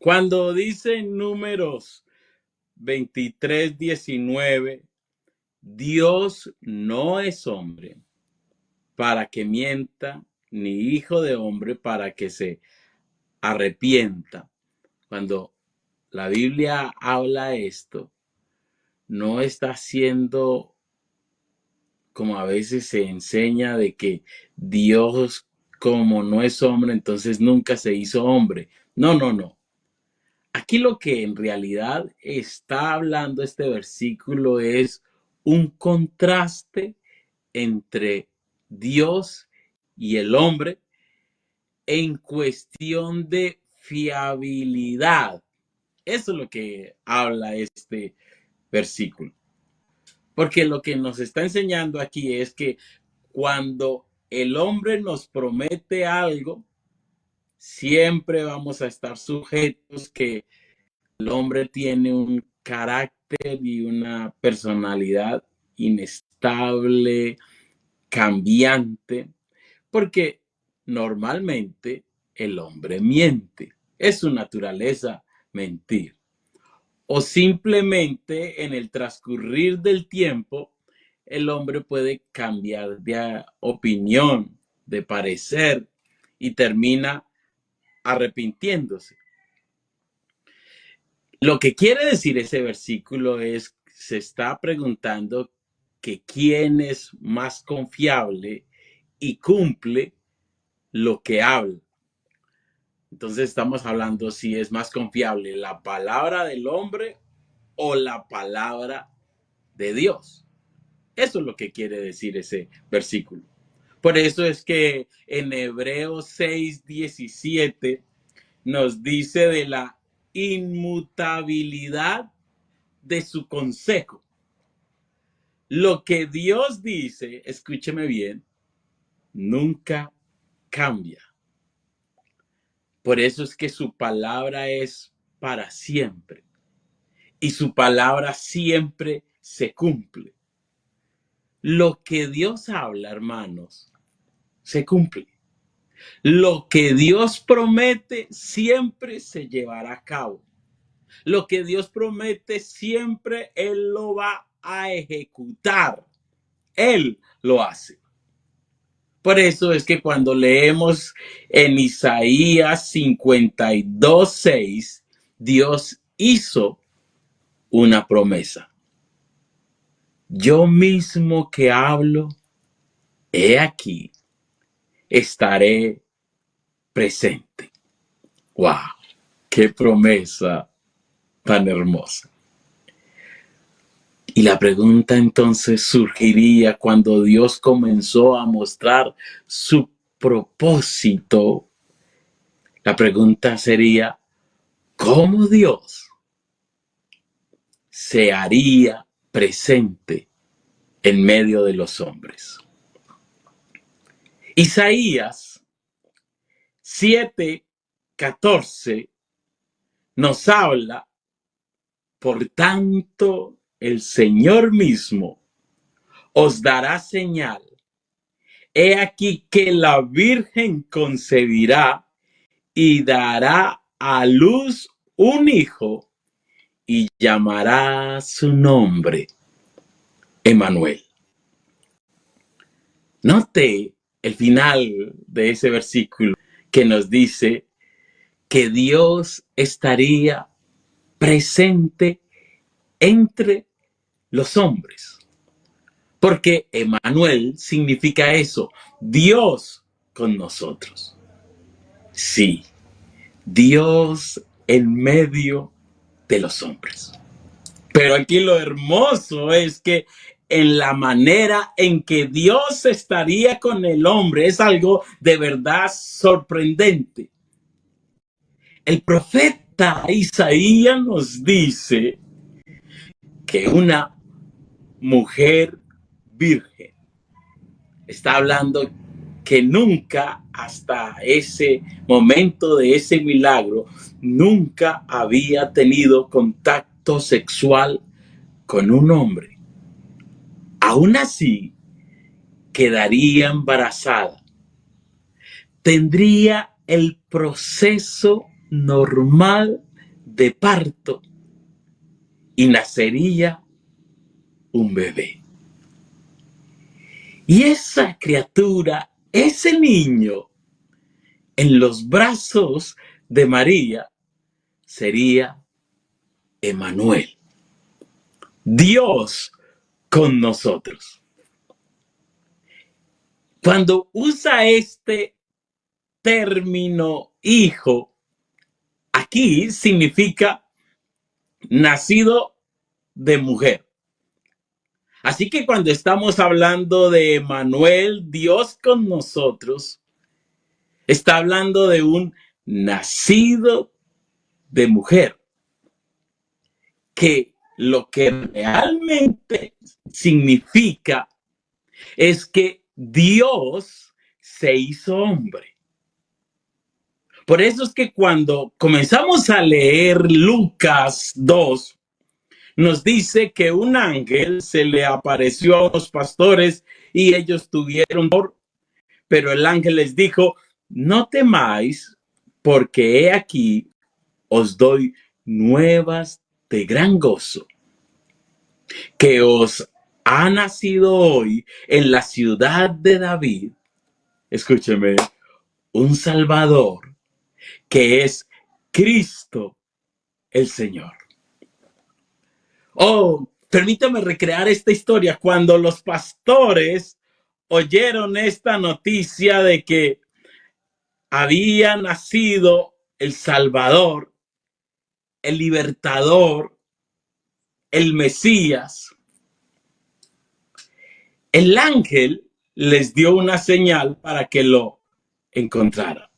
Cuando dice en Números 23:19, Dios no es hombre para que mienta, ni hijo de hombre para que se arrepienta. Cuando la Biblia habla esto, no está haciendo como a veces se enseña de que Dios, como no es hombre, entonces nunca se hizo hombre. No, no, no. Aquí lo que en realidad está hablando este versículo es un contraste entre Dios y el hombre en cuestión de fiabilidad. Eso es lo que habla este versículo. Porque lo que nos está enseñando aquí es que cuando el hombre nos promete algo, siempre vamos a estar sujetos que el hombre tiene un carácter y una personalidad inestable, cambiante, porque normalmente el hombre miente. Es su naturaleza mentir. O simplemente en el transcurrir del tiempo, el hombre puede cambiar de opinión, de parecer y termina arrepintiéndose. Lo que quiere decir ese versículo es, se está preguntando que quién es más confiable y cumple lo que habla. Entonces estamos hablando si es más confiable la palabra del hombre o la palabra de Dios. Eso es lo que quiere decir ese versículo. Por eso es que en Hebreos 6:17 nos dice de la inmutabilidad de su consejo. Lo que Dios dice, escúcheme bien, nunca cambia. Por eso es que su palabra es para siempre. Y su palabra siempre se cumple. Lo que Dios habla, hermanos, se cumple. Lo que Dios promete siempre se llevará a cabo. Lo que Dios promete siempre Él lo va a ejecutar. Él lo hace. Por eso es que cuando leemos en Isaías 52:6, Dios hizo una promesa. Yo mismo que hablo, he aquí, estaré presente. ¡Wow! ¡Qué promesa tan hermosa! Y la pregunta entonces surgiría cuando Dios comenzó a mostrar su propósito. La pregunta sería, ¿cómo Dios se haría presente en medio de los hombres? Isaías 7:14 nos habla, por tanto, el Señor mismo os dará señal. He aquí que la Virgen concebirá y dará a luz un hijo y llamará su nombre Emmanuel. Note el final de ese versículo que nos dice que Dios estaría presente entre los hombres. Porque Emmanuel significa eso, Dios con nosotros. Sí, Dios en medio de los hombres. Pero aquí lo hermoso es que en la manera en que Dios estaría con el hombre es algo de verdad sorprendente. El profeta Isaías nos dice que una mujer virgen está hablando que nunca hasta ese momento de ese milagro nunca había tenido contacto sexual con un hombre. Aún así, quedaría embarazada. Tendría el proceso normal de parto y nacería un bebé. Y esa criatura, ese niño, en los brazos de María, sería Emmanuel, Dios con nosotros. Cuando usa este término hijo, aquí significa nacido de mujer. Así que cuando estamos hablando de Emmanuel, Dios con nosotros, está hablando de un nacido de mujer, que lo que realmente significa es que Dios se hizo hombre. Por eso es que cuando comenzamos a leer Lucas 2, nos dice que un ángel se le apareció a los pastores y ellos tuvieron temor, pero el ángel les dijo: no temáis, porque he aquí os doy nuevas de gran gozo, que os ha nacido hoy en la ciudad de David, escúcheme, un Salvador, que es Cristo el Señor. Oh, permítame recrear esta historia. Cuando los pastores oyeron esta noticia de que había nacido el Salvador, el libertador, el Mesías, el ángel les dio una señal para que lo encontraran.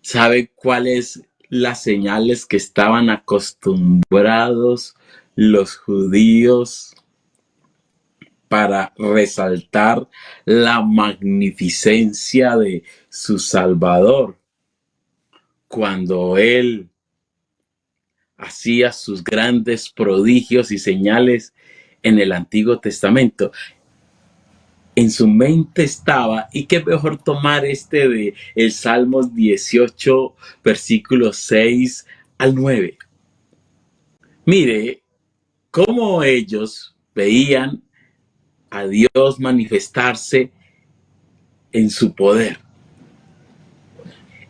¿Sabe cuáles las señales que estaban acostumbrados los judíos para resaltar la magnificencia de su Salvador? Cuando él hacía sus grandes prodigios y señales en el Antiguo Testamento, en su mente estaba, y qué mejor tomar de el Salmos 18, versículos 6 al 9. Mire cómo ellos veían a Dios manifestarse en su poder.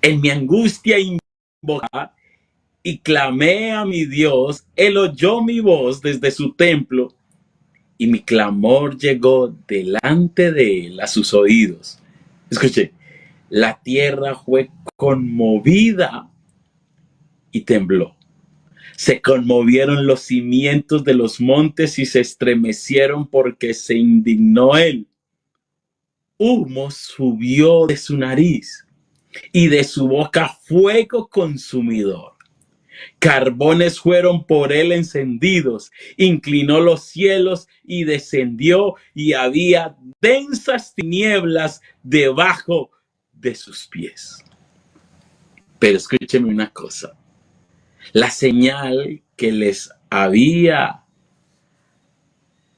En mi angustia invocaba y clamé a mi Dios. Él oyó mi voz desde su templo y mi clamor llegó delante de él a sus oídos. Escuche, la tierra fue conmovida y tembló. Se conmovieron los cimientos de los montes y se estremecieron porque se indignó él. Humo subió de su nariz y de su boca fuego consumidor. Carbones fueron por él encendidos. Inclinó los cielos y descendió, y había densas tinieblas debajo de sus pies. Pero escúcheme una cosa. La señal que les había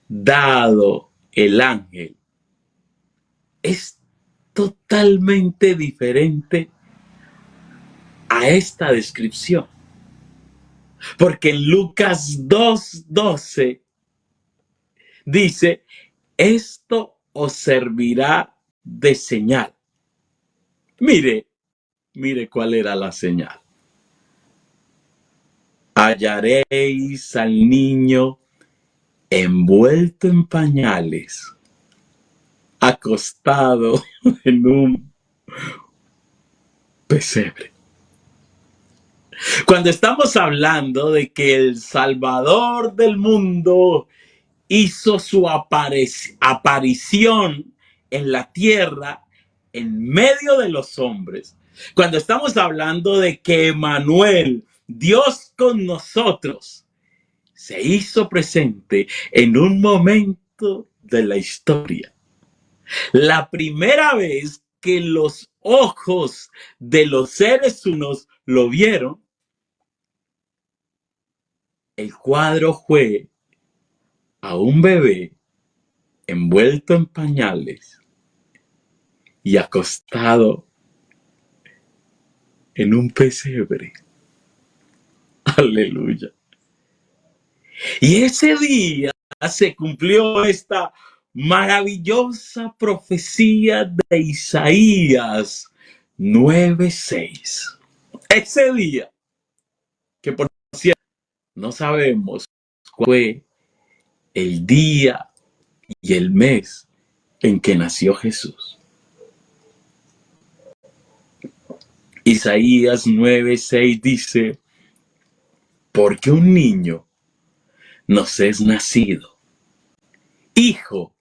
dado el ángel es totalmente diferente a esta descripción. Porque en Lucas 2:12 dice: esto os servirá de señal. Mire cuál era la señal. Hallaréis al niño envuelto en pañales, acostado en un pesebre. Cuando estamos hablando de que el Salvador del mundo hizo su aparición en la tierra, en medio de los hombres, cuando estamos hablando de que Emmanuel, Dios con nosotros, se hizo presente en un momento de la historia, la primera vez que los ojos de los seres humanos lo vieron, el cuadro fue a un bebé envuelto en pañales y acostado en un pesebre. Aleluya. Y ese día se cumplió esta maravillosa profecía de Isaías 9:6. Ese día, que por cierto no sabemos cuál fue el día y el mes en que nació Jesús. Isaías 9:6 dice, porque un niño nos es nacido, hijo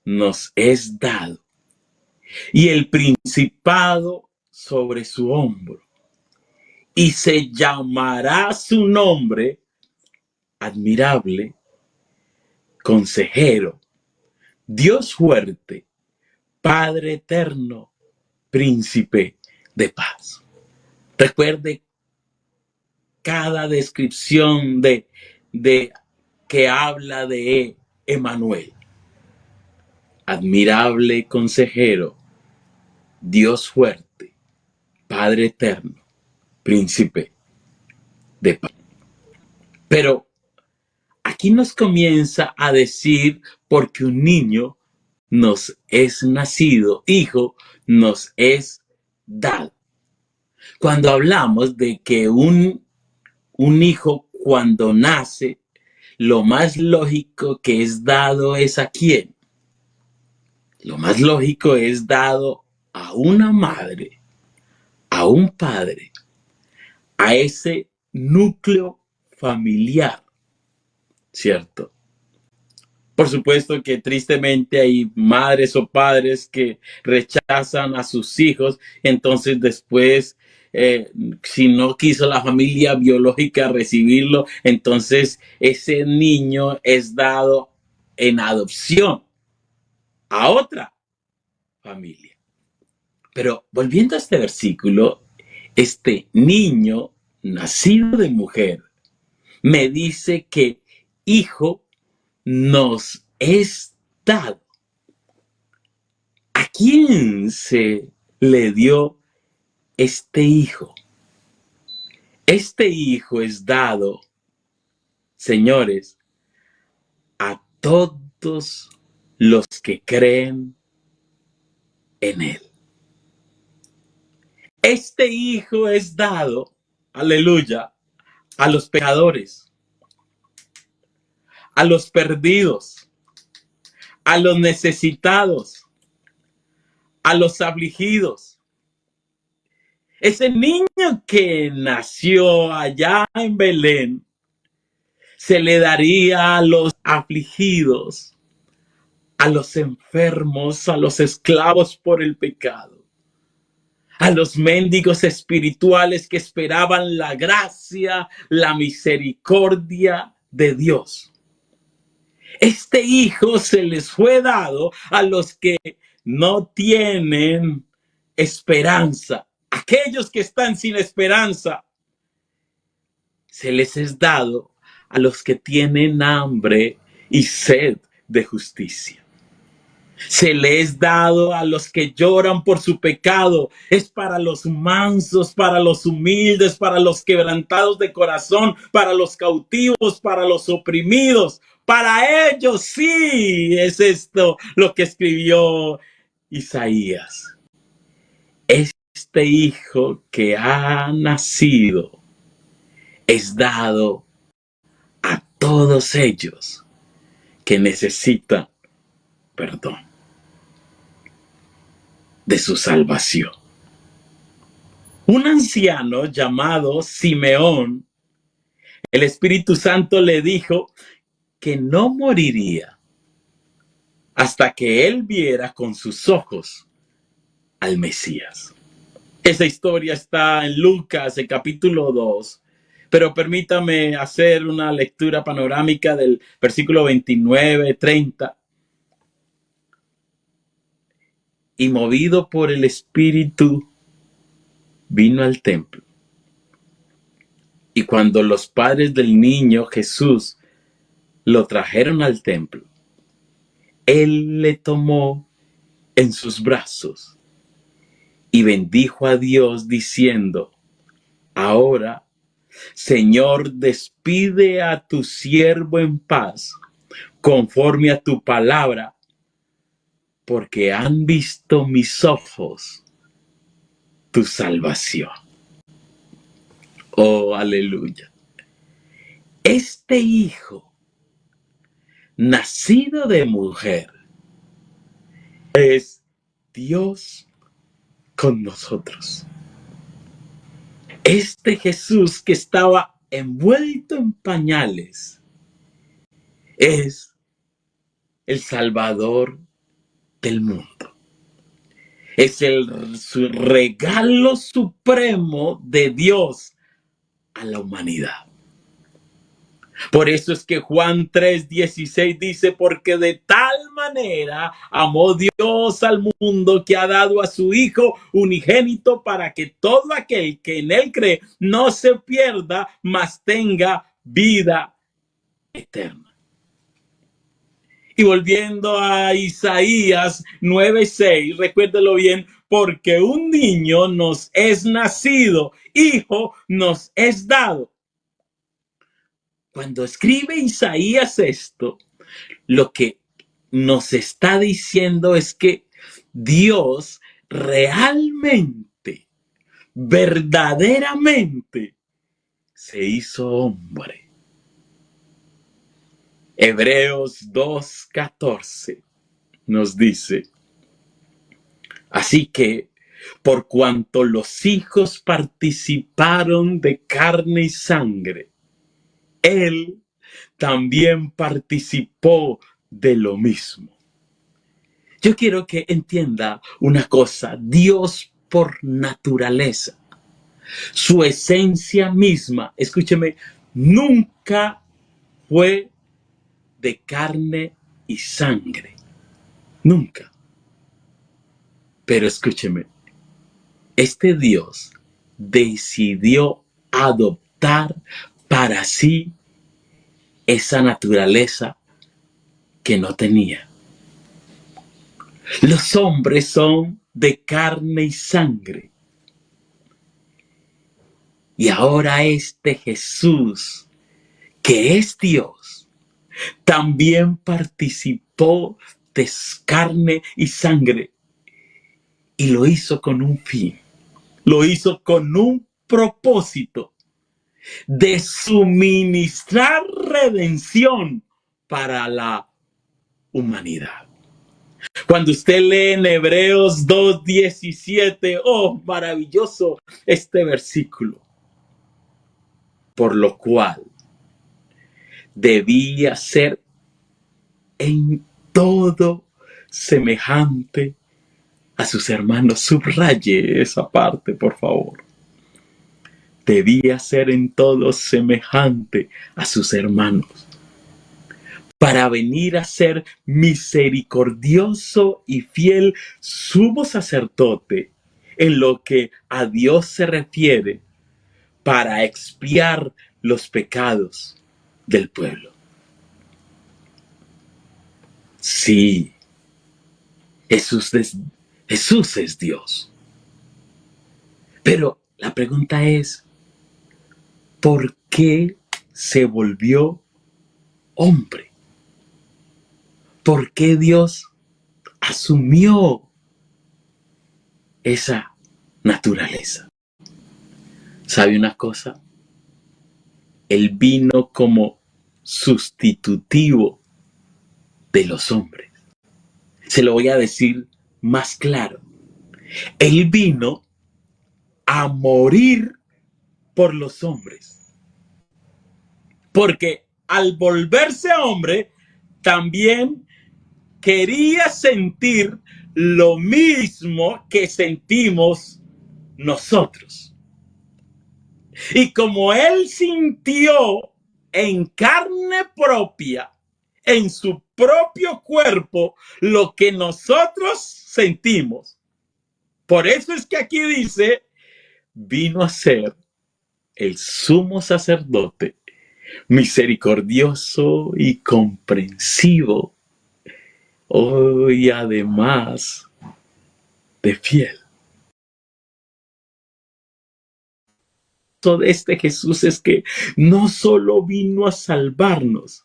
nos es dado, y el principado sobre su hombro, y se llamará su nombre admirable, consejero, Dios fuerte, Padre eterno, príncipe de paz. Recuerde cada descripción de que habla de Emmanuel. Admirable consejero, Dios fuerte, Padre eterno, príncipe de paz. Pero aquí nos comienza a decir, porque un niño nos es nacido, hijo nos es dado. Cuando hablamos de que un hijo cuando nace, lo más lógico que es dado es a quién. Lo más lógico es dado a una madre, a un padre, a ese núcleo familiar, ¿cierto? Por supuesto que tristemente hay madres o padres que rechazan a sus hijos, entonces después, si no quiso la familia biológica recibirlo, entonces ese niño es dado en adopción a otra familia. Pero volviendo a este versículo, este niño nacido de mujer me dice que hijo nos es dado. ¿A quién se le dio este hijo? Este hijo es dado, señores, a todos los que creen en él. Este hijo es dado, aleluya, a los pecadores, a los perdidos, a los necesitados, a los afligidos. Ese niño que nació allá en Belén se le daría a los afligidos, a los enfermos, a los esclavos por el pecado, a los mendigos espirituales que esperaban la gracia, la misericordia de Dios. Este hijo se les fue dado a los que no tienen esperanza. Aquellos que están sin esperanza, se les es dado a los que tienen hambre y sed de justicia. Se les es dado a los que lloran por su pecado. Es para los mansos, para los humildes, para los quebrantados de corazón, para los cautivos, para los oprimidos. Para ellos sí es esto lo que escribió Isaías. Este hijo que ha nacido es dado a todos ellos que necesitan perdón de su salvación. Un anciano llamado Simeón, el Espíritu Santo le dijo que no moriría hasta que él viera con sus ojos al Mesías. Esa historia está en Lucas, el capítulo 2. Pero permítame hacer una lectura panorámica del versículo 29, 30. Y movido por el Espíritu, vino al templo. Y cuando los padres del niño Jesús lo trajeron al templo, él le tomó en sus brazos y bendijo a Dios diciendo: ahora Señor, despide a tu siervo en paz, conforme a tu palabra, porque han visto mis ojos tu salvación. Oh, aleluya. Este hijo, nacido de mujer, es Dios con nosotros. Este Jesús que estaba envuelto en pañales es el Salvador del mundo. Es el regalo supremo de Dios a la humanidad. Por eso es que Juan 3:16 dice, porque de tal manera amó Dios al mundo que ha dado a su Hijo unigénito para que todo aquel que en él cree no se pierda, mas tenga vida eterna. Y volviendo a Isaías 9:6, recuérdelo bien, porque un niño nos es nacido, hijo nos es dado. Cuando escribe Isaías esto, lo que nos está diciendo es que Dios realmente, verdaderamente, se hizo hombre. Hebreos 2:14 nos dice, así que por cuanto los hijos participaron de carne y sangre, él también participó de lo mismo. Yo quiero que entienda una cosa, Dios por naturaleza, su esencia misma, escúcheme, nunca fue de carne y sangre, nunca. Pero escúcheme, este Dios decidió adoptar para sí esa naturaleza que no tenía. Los hombres son de carne y sangre. Y ahora este Jesús, que es Dios, también participó de carne y sangre. Y lo hizo con un fin. Lo hizo con un propósito de suministrar redención para la humanidad. Cuando usted lee en Hebreos 2:17, oh, maravilloso este versículo. Por lo cual debía ser en todo semejante a sus hermanos. Subraye esa parte, por favor. Debía ser en todo semejante a sus hermanos, para venir a ser misericordioso y fiel sumo sacerdote en lo que a Dios se refiere, para expiar los pecados del pueblo. Sí, Jesús es Dios. Pero la pregunta es, ¿por qué se volvió hombre? ¿Por qué Dios asumió esa naturaleza? ¿Sabe una cosa? Él vino como sustitutivo de los hombres. Se lo voy a decir más claro. Él vino a morir por los hombres. Porque al volverse hombre, también quería sentir lo mismo que sentimos nosotros. Y como él sintió en carne propia, en su propio cuerpo, lo que nosotros sentimos. Por eso es que aquí dice, vino a ser el sumo sacerdote, misericordioso y comprensivo, y además de fiel. de este Jesús es que no solo vino a salvarnos,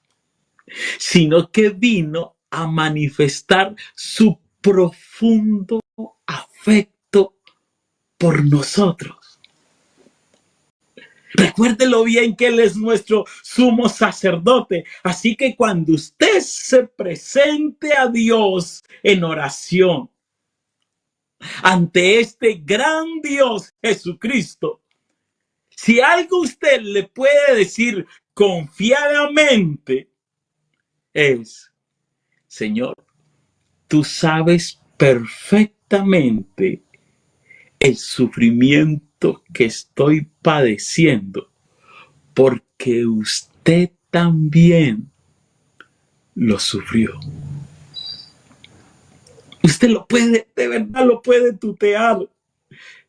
sino que vino a manifestar su profundo afecto por nosotros. Recuérdelo bien que Él es nuestro sumo sacerdote. Así que cuando usted se presente a Dios en oración, ante este gran Dios Jesucristo, si algo usted le puede decir confiadamente es: Señor, tú sabes perfectamente el sufrimiento que estoy padeciendo, porque usted también lo sufrió. Usted lo puede, de verdad lo puede tutear.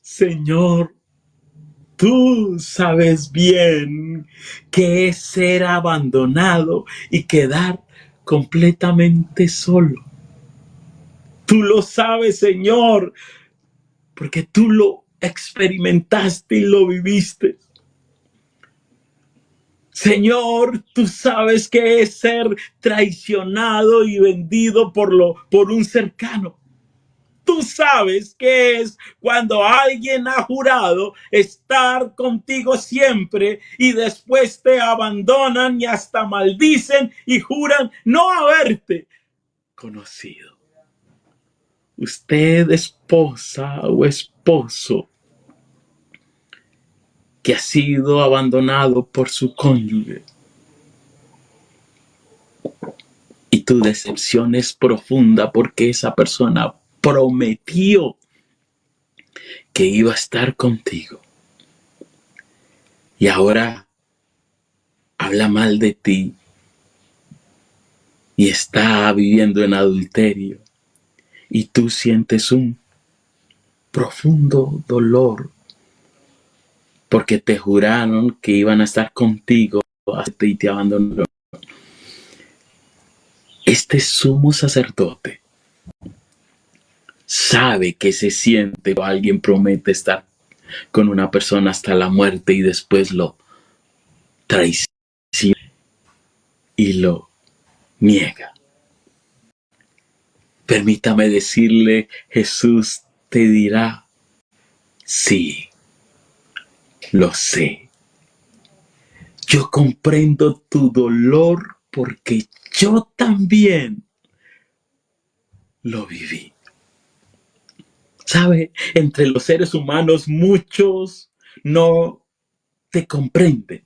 Señor, tú sabes bien qué es ser abandonado y quedar completamente solo. Tú lo sabes, Señor, porque tú lo experimentaste y lo viviste. Señor, tú sabes qué es ser traicionado y vendido por un cercano. Tú sabes qué es cuando alguien ha jurado estar contigo siempre y después te abandonan y hasta maldicen y juran no haberte conocido. Usted, esposa o esposo, que ha sido abandonado por su cónyuge, y tu decepción es profunda porque esa persona prometió que iba a estar contigo y ahora habla mal de ti y está viviendo en adulterio, y tú sientes un profundo dolor porque te juraron que iban a estar contigo y te abandonaron. Este sumo sacerdote sabe que se siente cuando alguien promete estar con una persona hasta la muerte y después lo traiciona y lo niega. Permítame decirle, Jesús te dirá: sí, lo sé. Yo comprendo tu dolor porque yo también lo viví. ¿Sabe? Entre los seres humanos muchos no te comprenden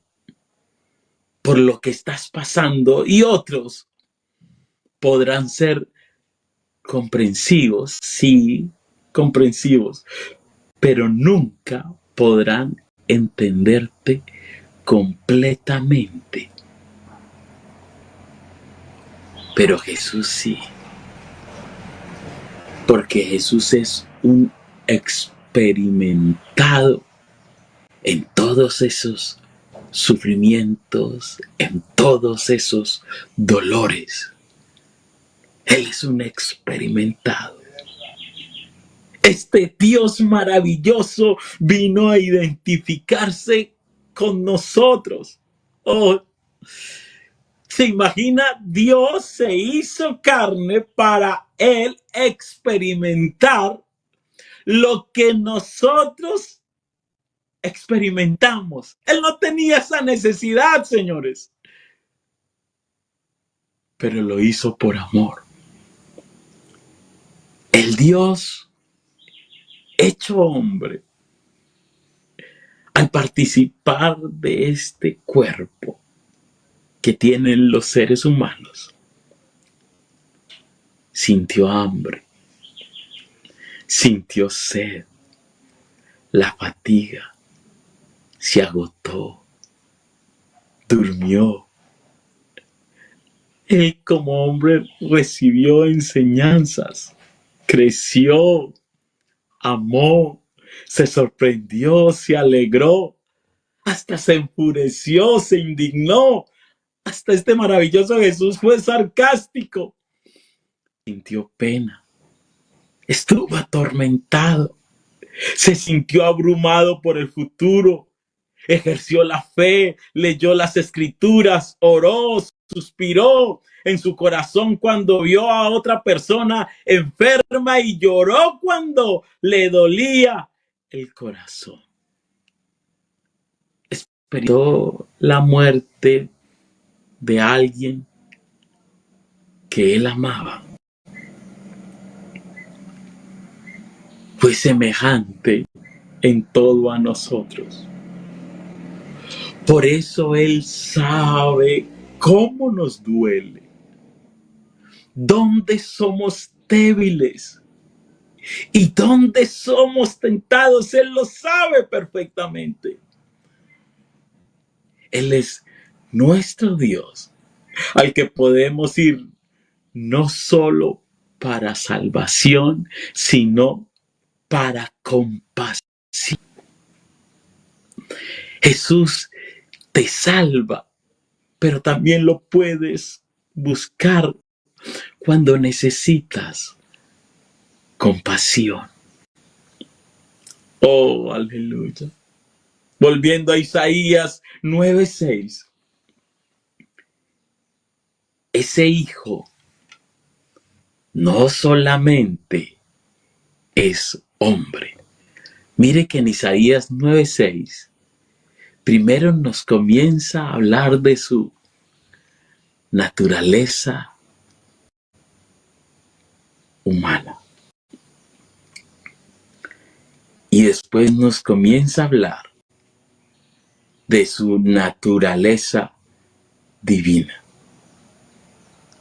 por lo que estás pasando y otros podrán ser comprensivos, sí, comprensivos, pero nunca podrán entenderte completamente. Pero Jesús sí, porque Jesús es un experimentado en todos esos sufrimientos, en todos esos dolores. Él es un experimentado. Este Dios maravilloso vino a identificarse con nosotros. Oh, se imagina, Dios se hizo carne para Él experimentar lo que nosotros experimentamos. Él no tenía esa necesidad, señores, pero lo hizo por amor. El Dios hecho hombre, al participar de este cuerpo que tienen los seres humanos, sintió hambre, sintió sed, la fatiga, se agotó, durmió. Él como hombre recibió enseñanzas, creció, amó, se sorprendió, se alegró, hasta se enfureció, se indignó. Hasta este maravilloso Jesús fue sarcástico. Sintió pena, estuvo atormentado, se sintió abrumado por el futuro ejerció la fe, leyó las escrituras, oró, suspiró en su corazón cuando vio a otra persona enferma y lloró cuando le dolía el corazón. Experimentó la muerte de alguien que él amaba. Fue semejante en todo a nosotros. Por eso Él sabe cómo nos duele, dónde somos débiles y dónde somos tentados. Él lo sabe perfectamente. Él es nuestro Dios, al que podemos ir no solo para salvación, sino para compasión. Jesús te salva, pero también lo puedes buscar cuando necesitas compasión. Oh, aleluya. Volviendo a Isaías 9:6. Ese hijo no solamente es hombre. Mire que en Isaías 9:6 primero nos comienza a hablar de su naturaleza humana. Y después nos comienza a hablar de su naturaleza divina.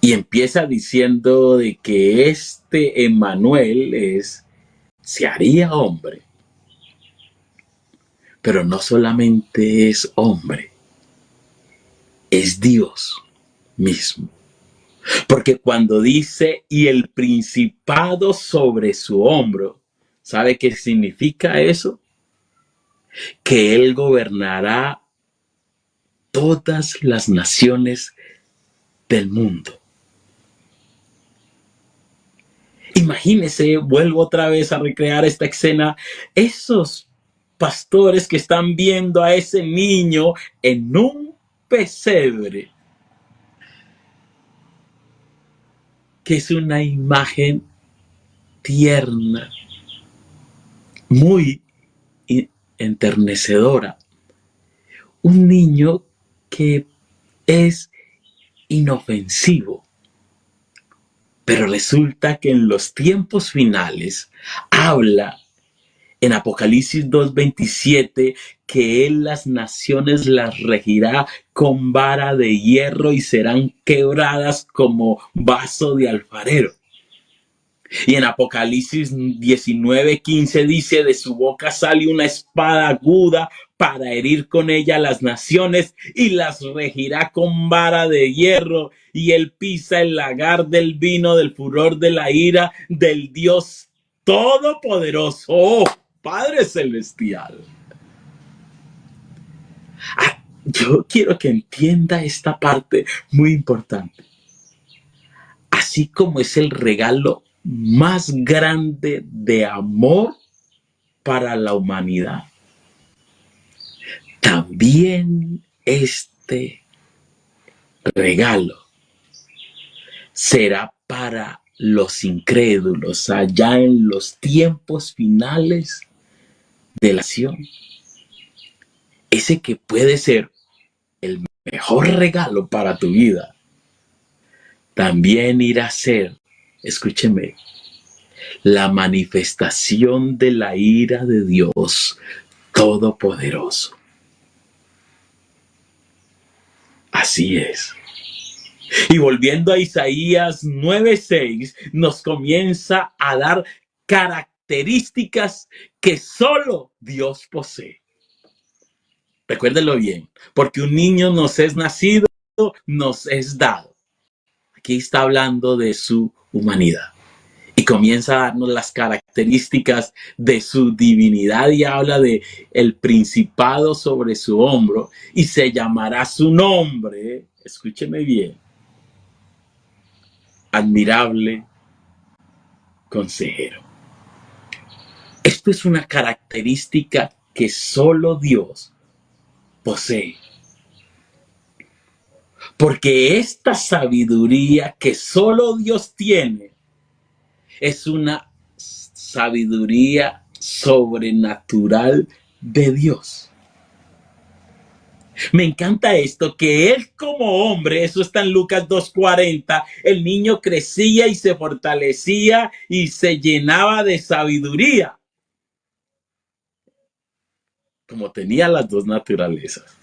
Y empieza diciendo de que este Emmanuel se haría hombre. Pero no solamente es hombre, es Dios mismo. Porque cuando dice y el principado sobre su hombro, ¿sabe qué significa eso? Que Él gobernará todas las naciones del mundo. Imagínese, vuelvo otra vez a recrear esta escena, esos pastores que están viendo a ese niño en un pesebre, que es una imagen tierna, muy enternecedora. Un niño que es inofensivo. Pero resulta que en los tiempos finales habla en Apocalipsis 2:27 que Él las naciones las regirá con vara de hierro y serán quebradas como vaso de alfarero. Y en Apocalipsis 19:15 dice, de su boca sale una espada aguda para herir con ella las naciones y las regirá con vara de hierro. Y él pisa el lagar del vino del furor de la ira del Dios Todopoderoso. ¡Oh, Padre Celestial! Yo quiero que entienda esta parte muy importante. Así como es el regalo más grande de amor para la humanidad, también este regalo será para los incrédulos allá en los tiempos finales de la acción. Ese que puede ser el mejor regalo para tu vida, también irá a ser, escúcheme, la manifestación de la ira de Dios Todopoderoso. Así es. Y volviendo a Isaías 9:6, nos comienza a dar características que solo Dios posee. Recuérdenlo bien, porque un niño nos es nacido, nos es dado. Aquí está hablando de su humanidad. Y comienza a darnos las características de su divinidad y habla de el principado sobre su hombro y se llamará su nombre, escúcheme bien, admirable consejero. Esto es una característica que solo Dios posee. Porque esta sabiduría que solo Dios tiene es una sabiduría sobrenatural de Dios. Me encanta esto, que él como hombre, eso está en Lucas 2:40, el niño crecía y se fortalecía y se llenaba de sabiduría, como tenía las dos naturalezas.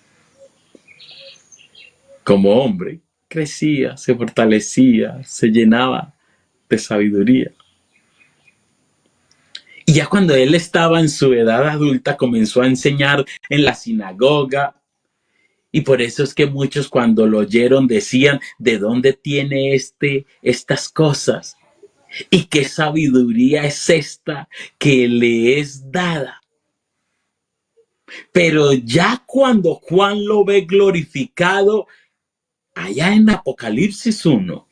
Como hombre, crecía, se fortalecía, se llenaba de sabiduría. Y ya cuando él estaba en su edad adulta, comenzó a enseñar en la sinagoga. Y por eso es que muchos cuando lo oyeron decían, ¿de dónde tiene estas cosas? ¿Y qué sabiduría es esta que le es dada? Pero ya cuando Juan lo ve glorificado, allá en Apocalipsis 1,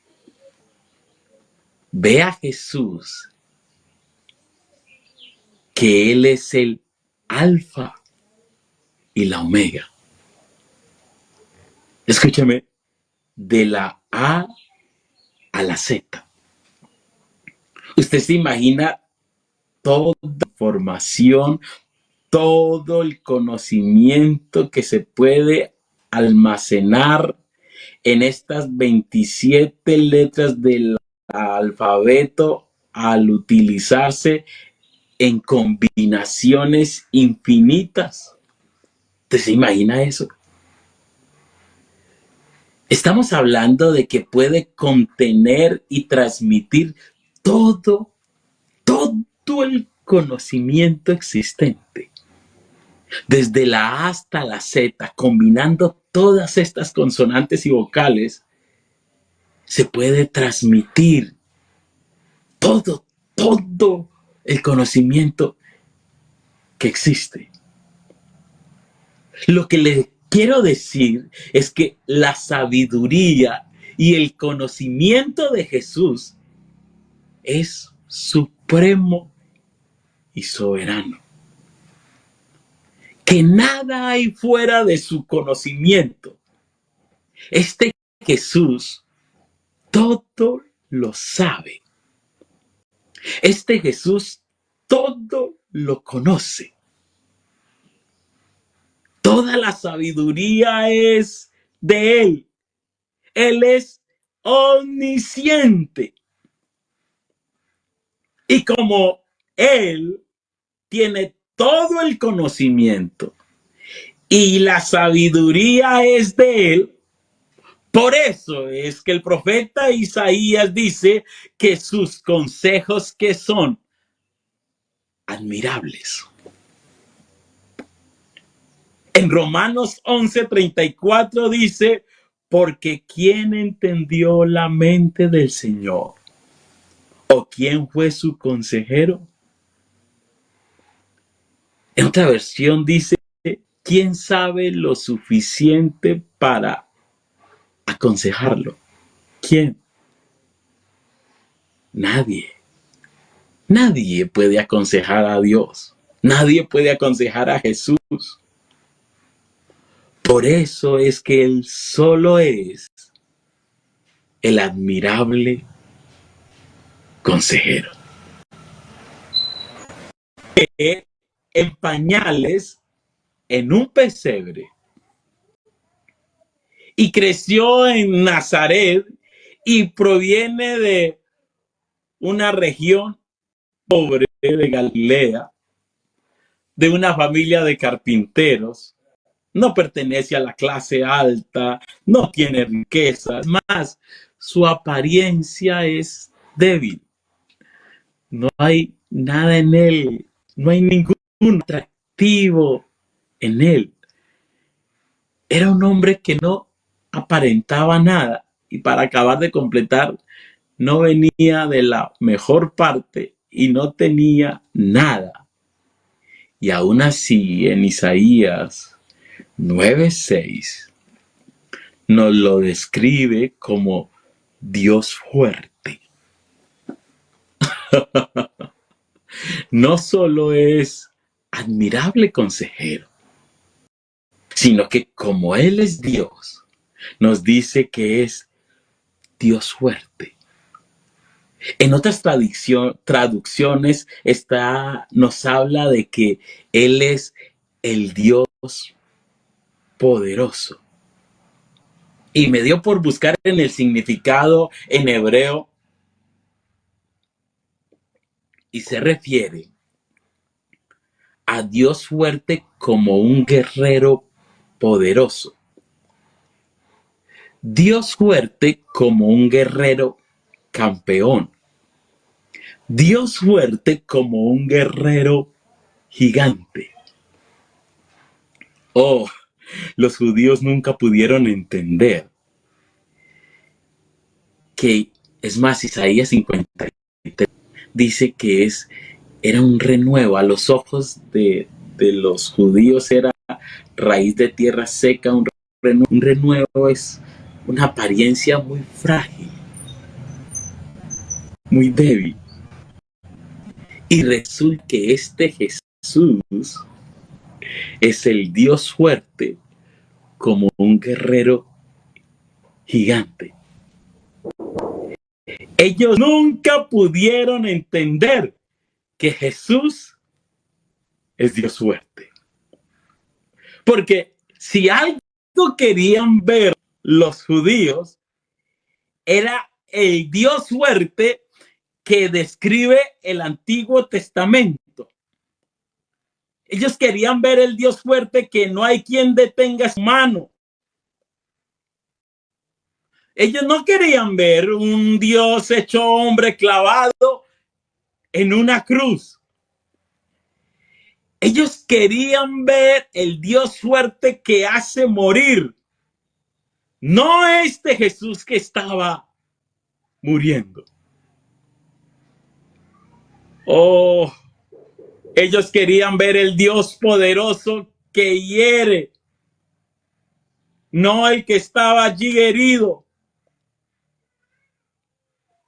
ve a Jesús, que Él es el alfa y la omega. Escúchame, de la A la Z. Usted se imagina toda la información, todo el conocimiento que se puede almacenar en estas 27 letras del alfabeto al utilizarse en combinaciones infinitas. ¿Usted se imagina eso? Estamos hablando de que puede contener y transmitir todo, todo el conocimiento existente. Desde la A hasta la Z, combinando todas estas consonantes y vocales, se puede transmitir todo el conocimiento que existe. Lo que le quiero decir es que la sabiduría y el conocimiento de Jesús es supremo y soberano. Que nada hay fuera de su conocimiento. Este Jesús todo lo sabe. Este Jesús todo lo conoce. Toda la sabiduría es de Él. Él es omnisciente. Y como Él tiene todo el conocimiento y la sabiduría es de Él, por eso es que el profeta Isaías dice que sus consejos que son admirables. En Romanos 11:34 dice, porque ¿quién entendió la mente del Señor? ¿O quién fue su consejero? En otra versión dice, ¿quién sabe lo suficiente para aconsejarlo? ¿Quién? Nadie. Nadie puede aconsejar a Dios. Nadie puede aconsejar a Jesús. Por eso es que Él solo es el admirable consejero. En pañales, en un pesebre, y creció en Nazaret y proviene de una región pobre de Galilea, de una familia de carpinteros, no pertenece a la clase alta, no tiene riquezas, más su apariencia es débil. No hay nada en él, no hay ningún atractivo en él. Era un hombre que no aparentaba nada y para acabar de completar, no venía de la mejor parte y no tenía nada. Y aún así, en Isaías 9:6 nos lo describe como Dios fuerte. No solo es admirable consejero, sino que como Él es Dios, nos dice que es Dios fuerte. En otras traducciones nos habla de que Él es el Dios poderoso. Y me dio por buscar en el significado en hebreo y se refiere a Dios fuerte como un guerrero poderoso. Dios fuerte como un guerrero campeón. Dios fuerte como un guerrero gigante. Oh, los judíos nunca pudieron entender que, es más, Isaías 53 dice que era un renuevo a los ojos de los judíos, era raíz de tierra seca, un renuevo es una apariencia muy frágil, muy débil. Y resulta que este Jesús es el Dios fuerte como un guerrero gigante. Ellos nunca pudieron entender que Jesús es Dios fuerte. Porque si algo querían ver los judíos, era el Dios fuerte que describe el Antiguo Testamento. Ellos querían ver el Dios fuerte que no hay quien detenga su mano. Ellos no querían ver un Dios hecho hombre clavado en una cruz. Ellos querían ver el Dios fuerte que hace morir. No este Jesús que estaba muriendo. Oh, ellos querían ver el Dios poderoso que hiere. No el que estaba allí herido.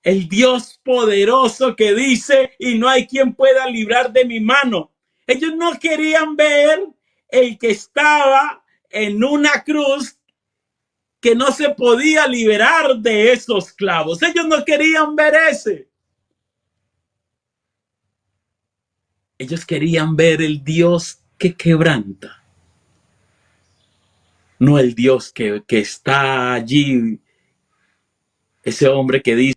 El Dios poderoso que dice, y no hay quien pueda librar de mi mano. Ellos no querían ver el que estaba en una cruz que no se podía liberar de esos clavos. Ellos no querían ver ese. Ellos querían ver el Dios que quebranta. No el Dios que está allí. Ese hombre que dice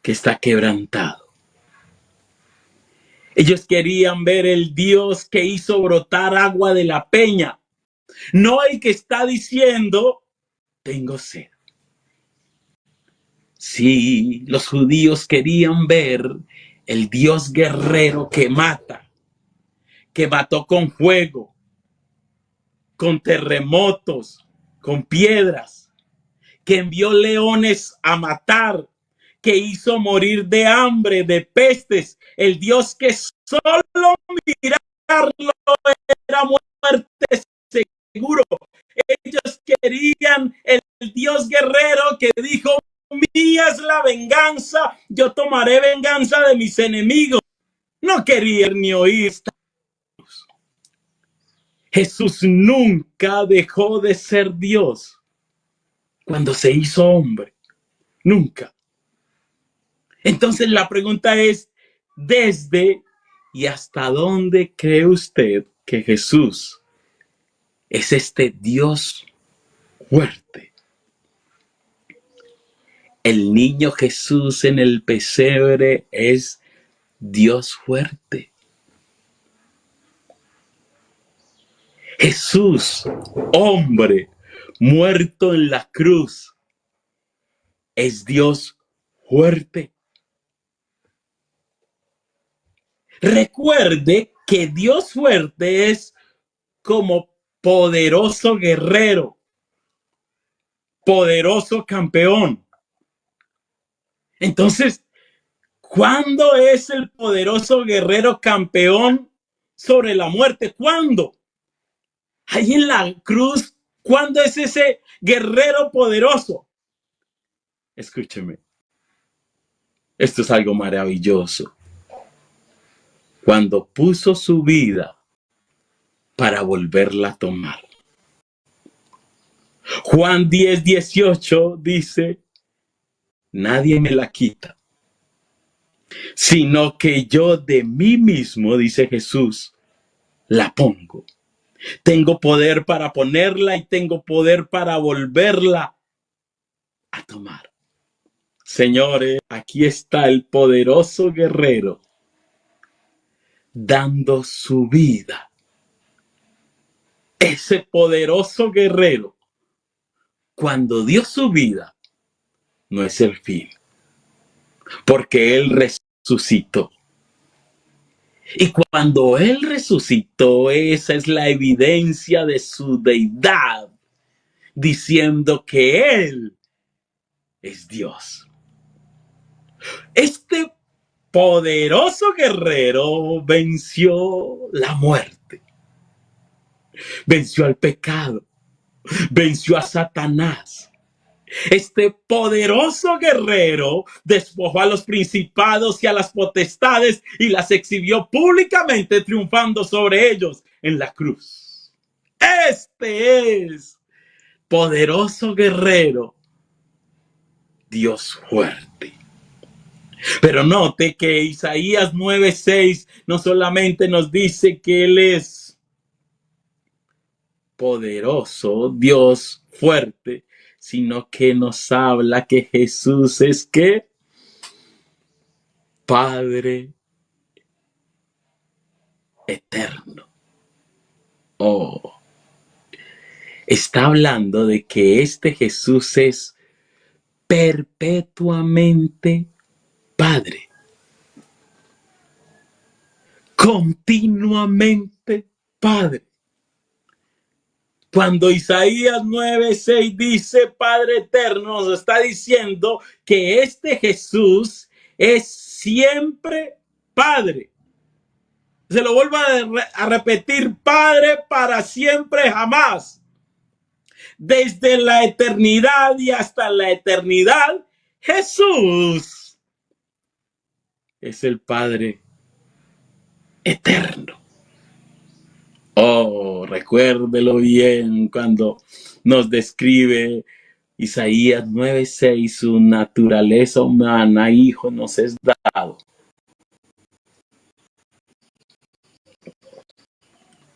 que está quebrantado. Ellos querían ver el Dios que hizo brotar agua de la peña. No el que está diciendo, tengo sed. Sí, los judíos querían ver el Dios guerrero que mata, que mató con fuego, con terremotos, con piedras, que envió leones a matar, que hizo morir de hambre, de pestes, el Dios que solo mirarlo era muerte seguro. Ellos querían el Dios guerrero que dijo, mía es la venganza, yo tomaré venganza de mis enemigos. No querían ni oír. Jesús nunca dejó de ser Dios cuando se hizo hombre. Nunca. Entonces la pregunta es, ¿desde y hasta dónde cree usted que Jesús es este Dios fuerte? El niño Jesús en el pesebre es Dios fuerte. Jesús, hombre, muerto en la cruz, es Dios fuerte. Recuerde que Dios fuerte es como poderoso guerrero, poderoso campeón. Entonces, ¿cuándo es el poderoso guerrero campeón sobre la muerte? ¿Cuándo? Ahí en la cruz, ¿cuándo es ese guerrero poderoso? Escúcheme, esto es algo maravilloso. Cuando puso su vida para volverla a tomar. Juan 10:18 dice, nadie me la quita, sino que yo de mí mismo, dice Jesús, la pongo. Tengo poder para ponerla y tengo poder para volverla a tomar. Señores, aquí está el poderoso guerrero dando su vida. Ese poderoso guerrero, cuando dio su vida, no es el fin, porque Él resucitó. Y cuando Él resucitó, esa es la evidencia de su deidad, diciendo que Él es Dios. Este poderoso guerrero venció la muerte, venció al pecado, venció a Satanás. Este poderoso guerrero despojó a los principados y a las potestades y las exhibió públicamente, triunfando sobre ellos en la cruz. Este es poderoso guerrero, Dios fuerte. Pero note que Isaías 9:6 no solamente nos dice que Él es poderoso, Dios fuerte, sino que nos habla que Jesús es ¿qué? Padre eterno. Oh, está hablando de que este Jesús es perpetuamente Padre. Continuamente Padre. Cuando Isaías 9:6 dice Padre eterno, nos está diciendo que este Jesús es siempre Padre. Se lo vuelvo a repetir, Padre para siempre jamás. Desde la eternidad y hasta la eternidad, Jesús es el Padre eterno. Oh, recuérdelo bien cuando nos describe Isaías 9:6, su naturaleza humana, hijo, nos es dado.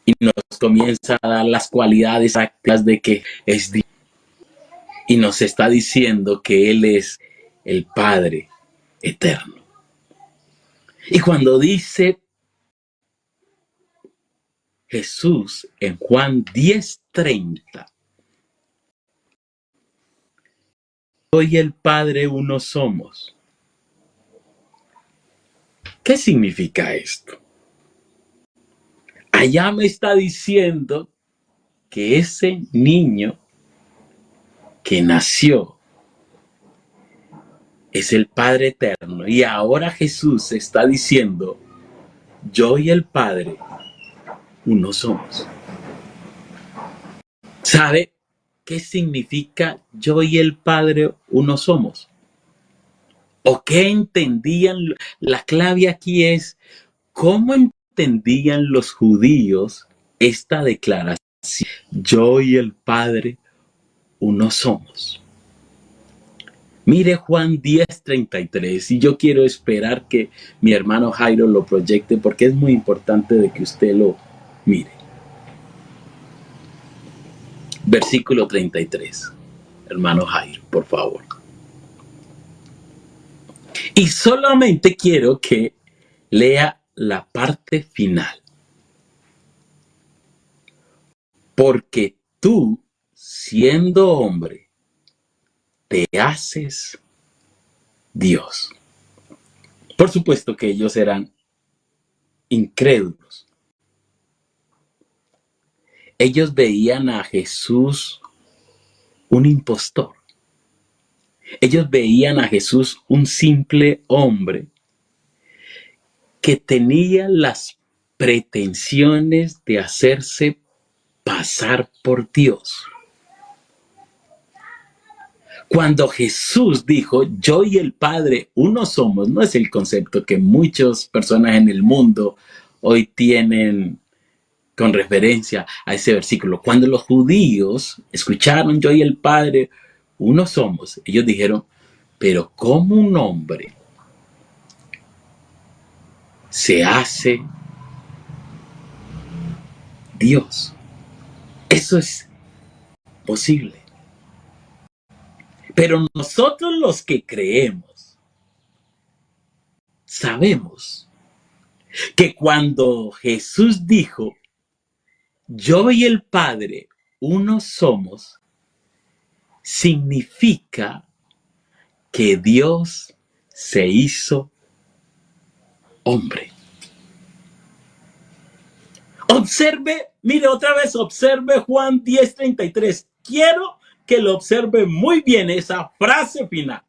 Y nos comienza a dar las cualidades exactas de que es Dios. Y nos está diciendo que Él es el Padre eterno. Y cuando dice Jesús en Juan 10:30, yo y el Padre uno somos. ¿Qué significa esto? Allá me está diciendo que ese niño que nació es el Padre eterno. Y ahora Jesús está diciendo, yo y el Padre uno somos. ¿Sabe qué significa yo y el Padre uno somos? ¿O qué entendían? La clave aquí es, ¿cómo entendían los judíos esta declaración? Yo y el Padre uno somos. Mire Juan 10:33, y yo quiero esperar que mi hermano Jairo lo proyecte porque es muy importante de que usted lo mire. Versículo 33, hermano Jairo, por favor. Y solamente quiero que lea la parte final. Porque tú, siendo hombre, te haces Dios. Por supuesto que ellos eran incrédulos. Ellos veían a Jesús un impostor. Ellos veían a Jesús un simple hombre que tenía las pretensiones de hacerse pasar por Dios. Cuando Jesús dijo, yo y el Padre uno somos, no es el concepto que muchas personas en el mundo hoy tienen con referencia a ese versículo. Cuando los judíos escucharon yo y el Padre, uno somos, ellos dijeron, pero ¿cómo un hombre se hace Dios? Eso es posible. Pero nosotros los que creemos, sabemos que cuando Jesús dijo, yo y el Padre, uno somos, significa que Dios se hizo hombre. Observe, mire otra vez, observe Juan 10:33. Quiero que lo observe muy bien esa frase final.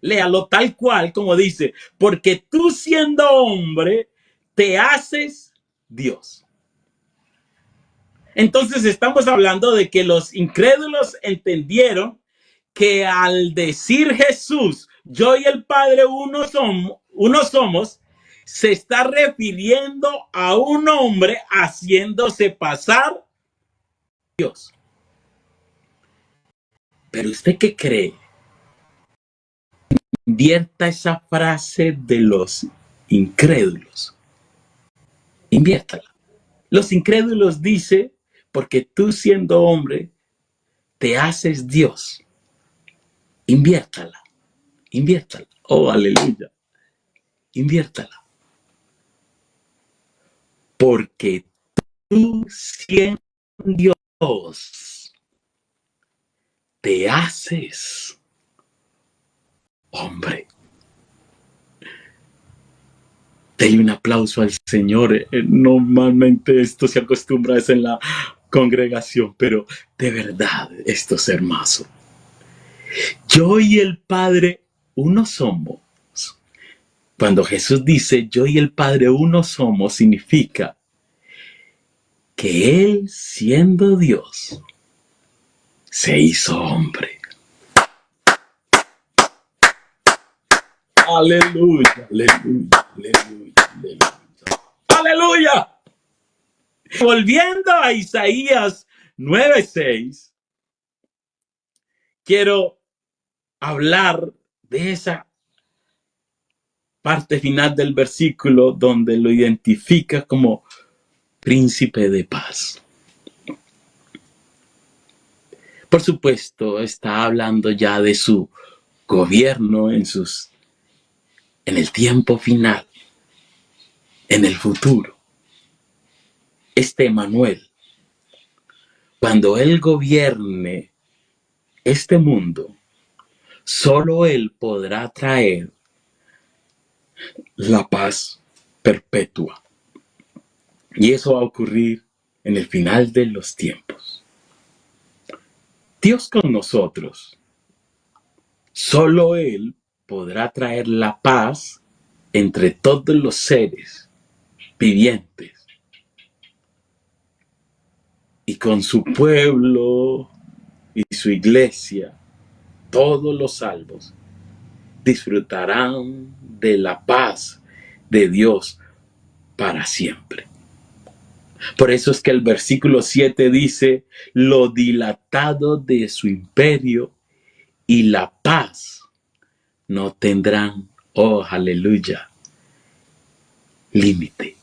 Léalo tal cual como dice, porque tú siendo hombre, te haces Dios. Entonces estamos hablando de que los incrédulos entendieron que al decir Jesús, yo y el Padre uno somos, se está refiriendo a un hombre haciéndose pasar Dios. Pero ¿usted qué cree? Invierta esa frase de los incrédulos. Inviértala. Los incrédulos dicen, porque tú siendo hombre, te haces Dios. Inviértala. Inviértala. Oh, aleluya. Inviértala. Porque tú siendo Dios, te haces hombre. Dale un aplauso al Señor. Normalmente esto se acostumbra a hacer en la congregación, pero de verdad esto es hermoso. Yo y el Padre uno somos. Cuando Jesús dice yo y el Padre uno somos, significa que Él, siendo Dios, se hizo hombre. Aleluya, aleluya, aleluya, aleluya. Aleluya. Volviendo a Isaías 9:6, quiero hablar de esa parte final del versículo donde lo identifica como príncipe de paz. Por supuesto, está hablando ya de su gobierno en el tiempo final, en el futuro. Este Emmanuel, cuando él gobierne este mundo, solo él podrá traer la paz perpetua. Y eso va a ocurrir en el final de los tiempos. Dios con nosotros, solo Él podrá traer la paz entre todos los seres vivientes. Y con su pueblo y su iglesia, todos los salvos disfrutarán de la paz de Dios para siempre. Por eso es que el versículo 7 dice, lo dilatado de su imperio y la paz no tendrán, oh aleluya, límite.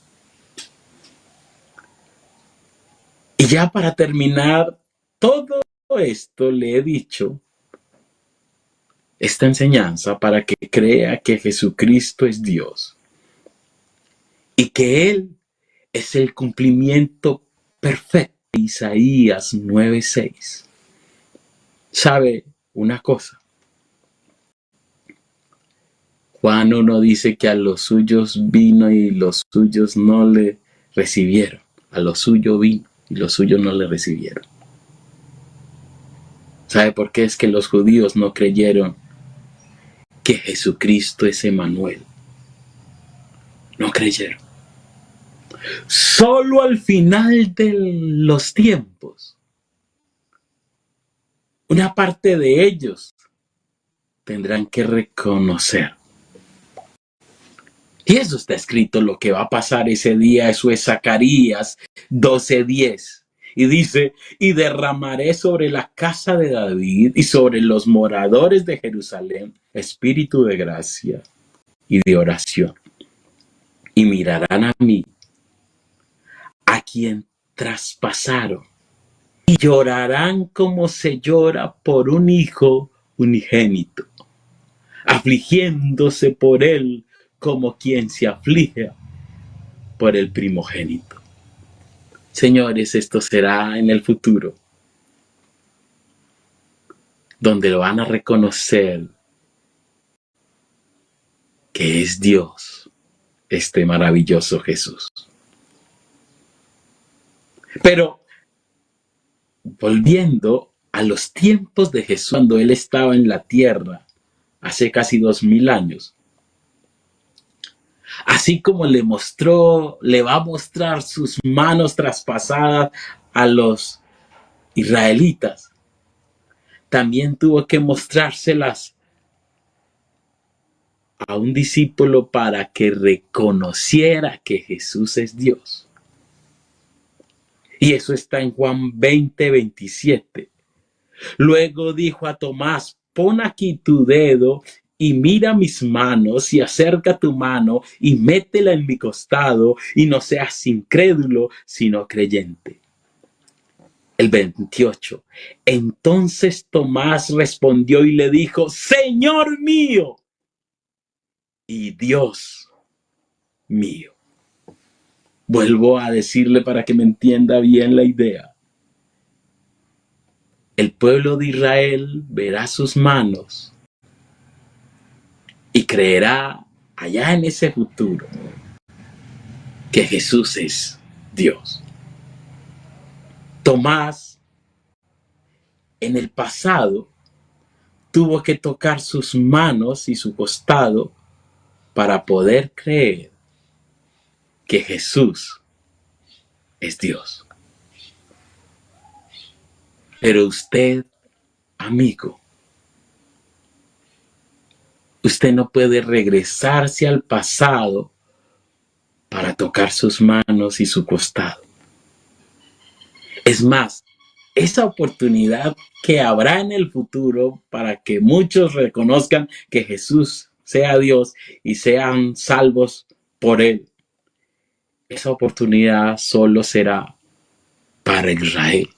Y ya para terminar, todo esto le he dicho, esta enseñanza para que crea que Jesucristo es Dios y que Él es el cumplimiento perfecto de Isaías 9:6. ¿Sabe una cosa? Juan 1 dice que a los suyos vino y los suyos no le recibieron. A lo suyo vino y los suyos no le recibieron. ¿Sabe por qué? Es que los judíos no creyeron que Jesucristo es Emmanuel. No creyeron. Solo al final de los tiempos, una parte de ellos tendrán que reconocer Y eso está escrito, lo que va a pasar ese día, eso es Zacarías 12:10. Y dice, y derramaré sobre la casa de David y sobre los moradores de Jerusalén espíritu de gracia y de oración. Y mirarán a mí, a quien traspasaron, y llorarán como se llora por un hijo unigénito, afligiéndose por él como quien se aflige por el primogénito. Señores, esto será en el futuro, donde lo van a reconocer que es Dios, este maravilloso Jesús. Pero volviendo a los tiempos de Jesús, cuando Él estaba en la tierra, hace casi 2000 años, así como le va a mostrar sus manos traspasadas a los israelitas, también tuvo que mostrárselas a un discípulo para que reconociera que Jesús es Dios. Y eso está en Juan 20:27. Luego dijo a Tomás, pon aquí tu dedo y mira mis manos y acerca tu mano y métela en mi costado y no seas incrédulo, sino creyente. El 28. Entonces Tomás respondió y le dijo, Señor mío y Dios mío. Vuelvo a decirle para que me entienda bien la idea. El pueblo de Israel verá sus manos y creerá allá en ese futuro que Jesús es Dios. Tomás, en el pasado, tuvo que tocar sus manos y su costado para poder creer que Jesús es Dios. Pero usted, amigo, usted no puede regresarse al pasado para tocar sus manos y su costado. Es más, esa oportunidad que habrá en el futuro para que muchos reconozcan que Jesús sea Dios y sean salvos por Él, esa oportunidad solo será para Israel,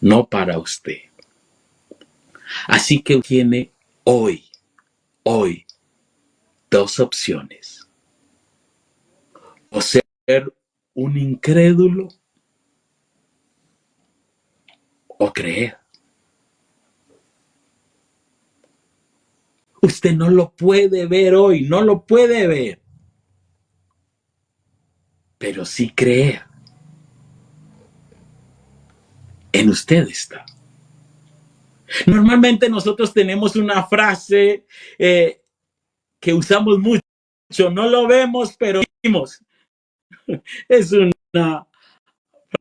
no para usted. Así que tiene hoy, dos opciones. O ser un incrédulo o creer. Usted no lo puede ver hoy, no lo puede ver, pero sí creer. En usted está. Normalmente nosotros tenemos una frase que usamos mucho, no lo vemos, pero vimos. Es una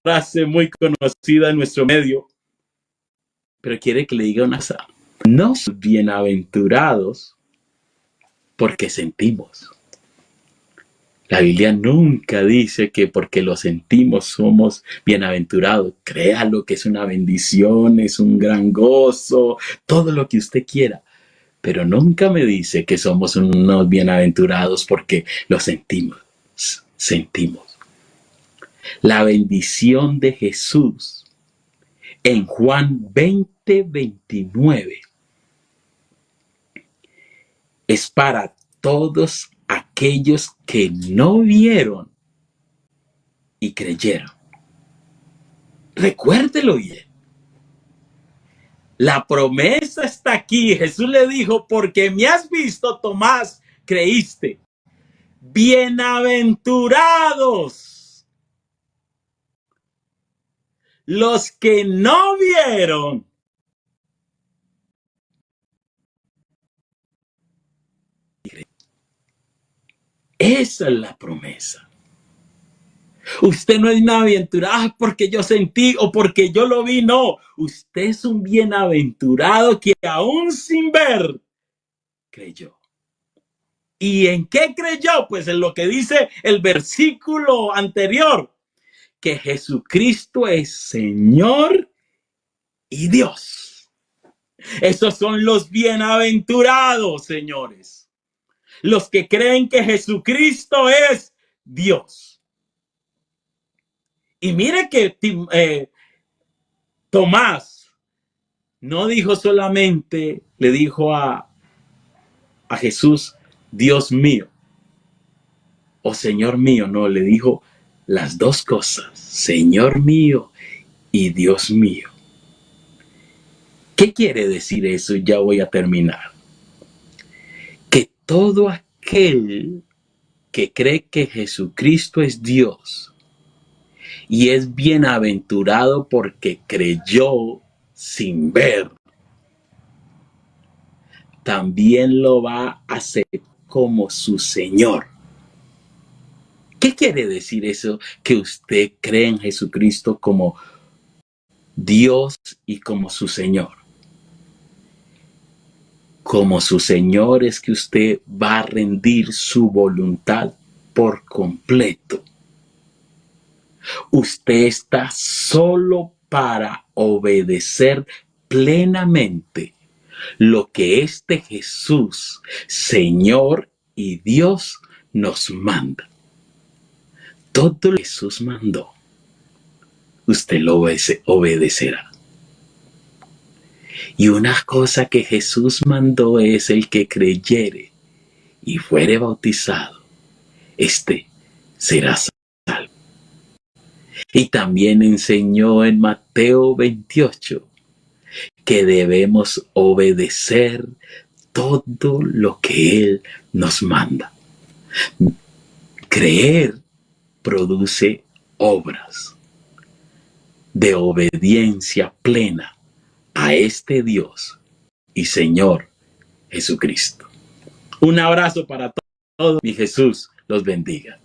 frase muy conocida en nuestro medio, pero quiere que le diga una cosa. No somos bienaventurados porque sentimos. La Biblia nunca dice que porque lo sentimos somos bienaventurados. Créalo que es una bendición, es un gran gozo, todo lo que usted quiera. Pero nunca me dice que somos unos bienaventurados porque lo sentimos. Sentimos. La bendición de Jesús en Juan 20:29 es para todos aquellos que no vieron y creyeron. Recuérdelo bien. La promesa está aquí. Jesús le dijo, porque me has visto, Tomás, creíste. Bienaventurados los que no vieron. Esa es la promesa. Usted no es bienaventurado porque yo sentí o porque yo lo vi, no. Usted es un bienaventurado que aún sin ver creyó. ¿Y en qué creyó? Pues en lo que dice el versículo anterior, que Jesucristo es Señor y Dios. Esos son los bienaventurados, señores. Los que creen que Jesucristo es Dios. Y mire que Tomás no dijo solamente, le dijo a Jesús, Dios mío o Señor mío. No, le dijo las dos cosas, Señor mío y Dios mío. ¿Qué quiere decir eso? Ya voy a terminar. Que todo aquel que cree que Jesucristo es Dios y es bienaventurado porque creyó sin ver, también lo va a hacer como su Señor. ¿Qué quiere decir eso? Que usted cree en Jesucristo como Dios y como su Señor. Como su Señor es que usted va a rendir su voluntad por completo. Usted está solo para obedecer plenamente lo que este Jesús, Señor y Dios, nos manda. Todo lo que Jesús mandó, usted lo obedecerá. Y una cosa que Jesús mandó es el que creyere y fuere bautizado, este será salvo. Y también enseñó en Mateo 28 que debemos obedecer todo lo que Él nos manda. Creer produce obras de obediencia plena a este Dios y Señor Jesucristo. Un abrazo para todos y Jesús los bendiga.